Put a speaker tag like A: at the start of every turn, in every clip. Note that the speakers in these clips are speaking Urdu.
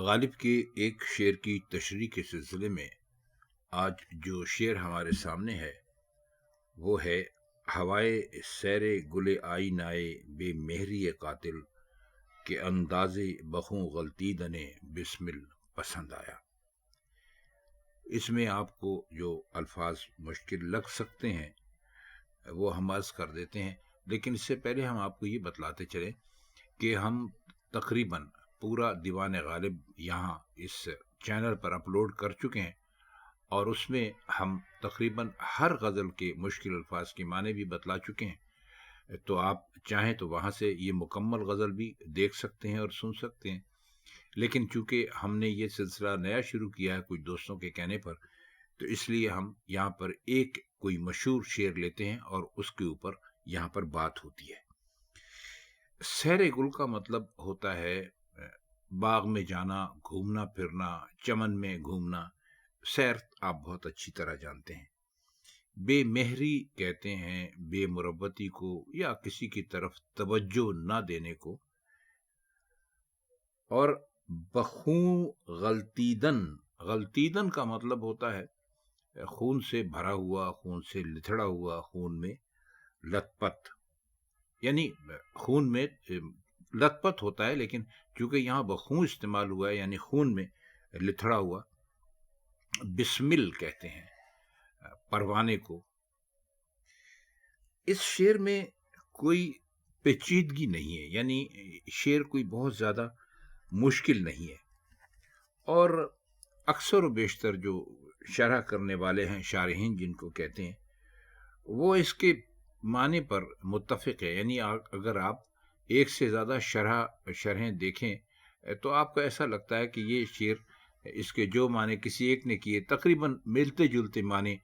A: غالب کے ایک شعر کی تشریح کے سلسلے میں آج جو شعر ہمارے سامنے ہے وہ ہے: ہوائے سیر گل آئینائے بے مہری قاتل کے انداز بخوں غلطی دنے بسمل پسند آیا۔ اس میں آپ کو جو الفاظ مشکل لگ سکتے ہیں وہ ہم عرض کر دیتے ہیں، لیکن اس سے پہلے ہم آپ کو یہ بتلاتے چلیں کہ ہم تقریباً پورا دیوان غالب یہاں اس چینل پر اپلوڈ کر چکے ہیں، اور اس میں ہم تقریباً ہر غزل کے مشکل الفاظ کے معنی بھی بتلا چکے ہیں۔ تو آپ چاہیں تو وہاں سے یہ مکمل غزل بھی دیکھ سکتے ہیں اور سن سکتے ہیں، لیکن چونکہ ہم نے یہ سلسلہ نیا شروع کیا ہے کچھ دوستوں کے کہنے پر، تو اس لیے ہم یہاں پر ایک کوئی مشہور شعر لیتے ہیں اور اس کے اوپر یہاں پر بات ہوتی ہے۔ سیر گل کا مطلب ہوتا ہے باغ میں جانا، گھومنا پھرنا، چمن میں گھومنا۔ سیر آپ بہت اچھی طرح جانتے ہیں۔ بے مہری کہتے ہیں بے مربتی کو، یا کسی کی طرف توجہ نہ دینے کو۔ اور بخوں غلطیدن، غلطیدن کا مطلب ہوتا ہے خون سے بھرا ہوا، خون سے لتھڑا ہوا، خون میں لت پت، یعنی خون میں لت پت ہوتا ہے، لیکن چونکہ یہاں بخون استعمال ہوا ہے یعنی خون میں لتھڑا ہوا۔ بسمل کہتے ہیں پروانے کو۔ اس شعر میں کوئی پیچیدگی نہیں ہے، یعنی شعر کوئی بہت زیادہ مشکل نہیں ہے، اور اکثر و بیشتر جو شرح کرنے والے ہیں، شارحین جن کو کہتے ہیں، وہ اس کے معنی پر متفق ہے۔ یعنی اگر آپ ایک سے زیادہ شرحیں دیکھیں تو آپ کو ایسا لگتا ہے کہ یہ شعر، اس کے جو معنی کسی ایک نے کیے، تقریباً ملتے جلتے معنی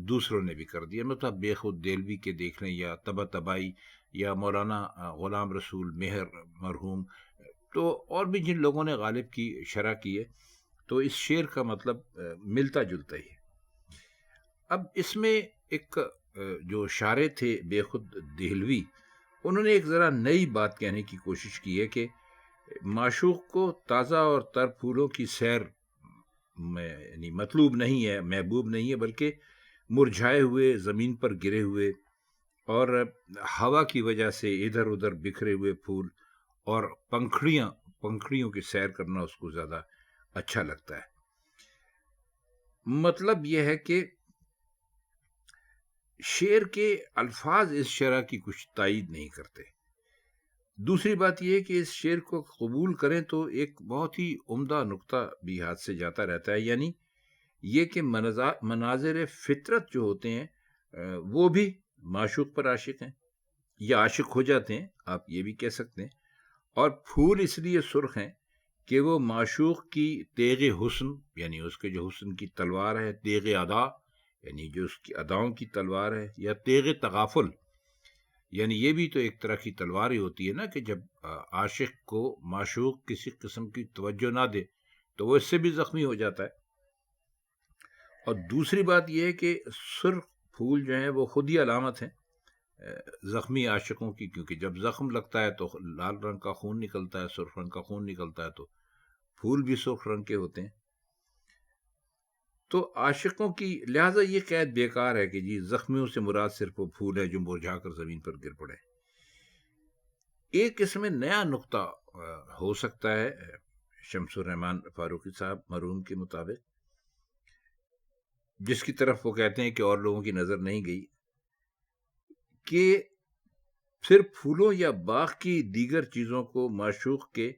A: دوسروں نے بھی کر دیا۔ مطلب بے خود دیلوی کے دیکھ لیں، یا طباطبائی، یا مولانا غلام رسول مہر مرحوم، تو اور بھی جن لوگوں نے غالب کی شرح کی ہے، تو اس شعر کا مطلب ملتا جلتا ہی ہے۔ اب اس میں ایک جو شاعر تھے بے خود دہلوی، انہوں نے ایک ذرا نئی بات کہنے کی کوشش کی ہے کہ معشوق کو تازہ اور تر پھولوں کی سیر میں یعنی مطلوب نہیں ہے، محبوب نہیں ہے، بلکہ مرجھائے ہوئے، زمین پر گرے ہوئے اور ہوا کی وجہ سے ادھر ادھر بکھرے ہوئے پھول اور پنکھڑیوں کی سیر کرنا اس کو زیادہ اچھا لگتا ہے۔ مطلب یہ ہے کہ شعر کے الفاظ اس شرح کی کچھ تائید نہیں کرتے۔ دوسری بات یہ ہے کہ اس شعر کو قبول کریں تو ایک بہت ہی عمدہ نقطہ بھی ہاتھ سے جاتا رہتا ہے، یعنی یہ کہ مناظر فطرت جو ہوتے ہیں وہ بھی معشوق پر عاشق ہیں، یا عاشق ہو جاتے ہیں، آپ یہ بھی کہہ سکتے ہیں۔ اور پھول اس لیے سرخ ہیں کہ وہ معشوق کی تیغ حسن، یعنی اس کے جو حسن کی تلوار ہے، تیغ ادا یعنی جو اس کی اداؤں کی تلوار ہے، یا تیغ تغافل، یعنی یہ بھی تو ایک طرح کی تلوار ہی ہوتی ہے نا، کہ جب عاشق کو معشوق کسی قسم کی توجہ نہ دے تو وہ اس سے بھی زخمی ہو جاتا ہے۔ اور دوسری بات یہ ہے کہ سرخ پھول جو ہیں وہ خود ہی علامت ہیں زخمی عاشقوں کی، کیونکہ جب زخم لگتا ہے تو لال رنگ کا خون نکلتا ہے، سرخ رنگ کا خون نکلتا ہے، تو پھول بھی سرخ رنگ کے ہوتے ہیں۔ تو عاشقوں کی لہٰذا یہ قید بیکار ہے کہ جی زخمیوں سے مراد صرف وہ پھول ہے جو مرجھا کر زمین پر گر پڑے۔ ایک اس میں نیا نقطہ ہو سکتا ہے شمس الرحمن فاروقی صاحب مرحوم کے مطابق، جس کی طرف وہ کہتے ہیں کہ اور لوگوں کی نظر نہیں گئی، کہ صرف پھولوں یا باغ کی دیگر چیزوں کو معشوق کے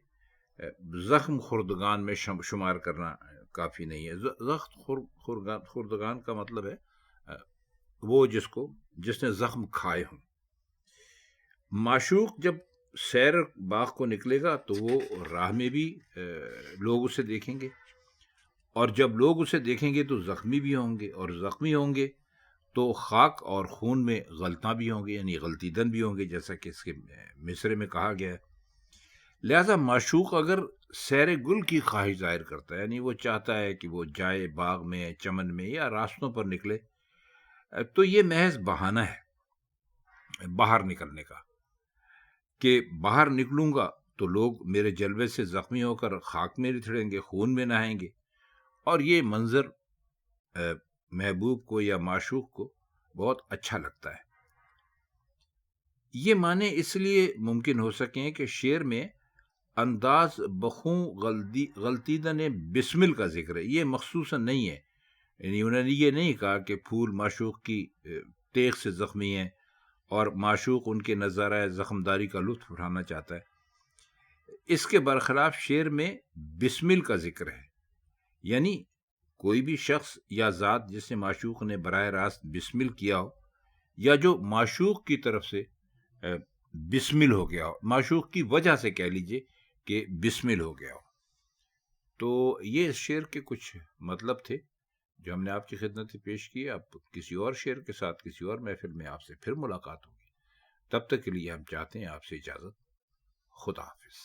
A: زخم خوردگان میں شمار کرنا کافی نہیں ہے۔ زخم خوردگان کا مطلب ہے وہ جس نے زخم کھائے ہوں۔ معشوق جب سیر باغ کو نکلے گا تو وہ راہ میں بھی لوگ اسے دیکھیں گے، اور جب لوگ اسے دیکھیں گے تو زخمی بھی ہوں گے، اور زخمی ہوں گے تو خاک اور خون میں غلطاں بھی ہوں گے، یعنی غلطیدن بھی ہوں گے، جیسا کہ اس کے مصرے میں کہا گیا ہے۔ لہذا معشوق اگر سیر گل کی خواہش ظاہر کرتا ہے، یعنی وہ چاہتا ہے کہ وہ جائے باغ میں، چمن میں، یا راستوں پر نکلے، تو یہ محض بہانہ ہے باہر نکلنے کا، کہ باہر نکلوں گا تو لوگ میرے جلوے سے زخمی ہو کر خاک میں رچڑیں گے، خون میں نہائیں گے، اور یہ منظر محبوب کو یا معشوق کو بہت اچھا لگتا ہے۔ یہ معنی اس لیے ممکن ہو سکیں کہ شعر میں انداز بخوں غلطیدہ نے بسمل کا ذکر ہے، یہ مخصوصاً نہیں ہے، یعنی انہوں نے یہ نہیں کہا کہ پھول معشوق کی تیغ سے زخمی ہیں اور معشوق ان کے نظارہ زخمداری کا لطف اٹھانا چاہتا ہے۔ اس کے برخلاف شعر میں بسمل کا ذکر ہے، یعنی کوئی بھی شخص یا ذات جسے معشوق نے براہ راست بسمل کیا ہو، یا جو معشوق کی طرف سے بسمل ہو گیا ہو، معشوق کی وجہ سے کہہ لیجئے کہ بسمل ہو گیا ہو۔ تو یہ اس شعر کے کچھ مطلب تھے جو ہم نے آپ کی خدمت میں پیش کیے۔ اب کسی اور شعر کے ساتھ کسی اور محفل میں آپ سے پھر ملاقات ہوگی، تب تک کے لیے ہم چاہتے ہیں آپ سے اجازت۔ خدا حافظ۔